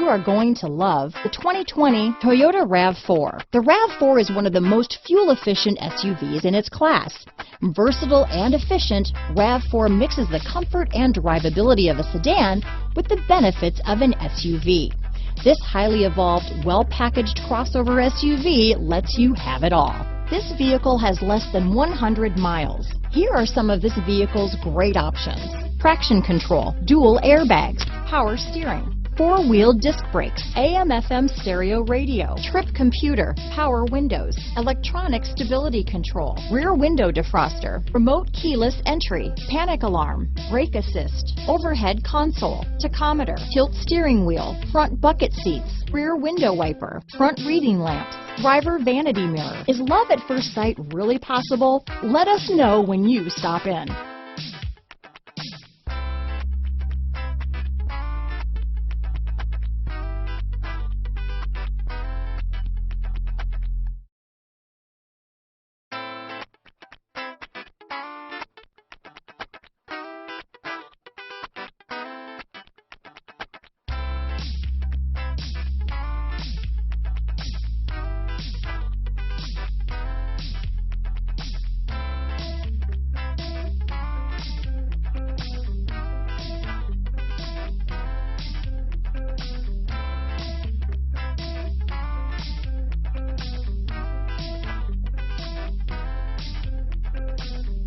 are going to love the 2020 Toyota RAV4. The RAV4 is one of the most fuel-efficient SUVs in its class. Versatile and efficient, RAV4 mixes the comfort and drivability of a sedan with the benefits of an SUV. This highly evolved, well-packaged crossover SUV lets you have it all. This vehicle has less than 100 miles. Here are some of this vehicle's great options: traction control, dual airbags, power steering, four-wheel disc brakes, AM/FM stereo radio, trip computer, power windows, electronic stability control, rear window defroster, remote keyless entry, panic alarm, brake assist, overhead console, tachometer, tilt steering wheel, front bucket seats, rear window wiper, front reading lamps, driver vanity mirror. Is love at first sight really possible? Let us know when you stop in.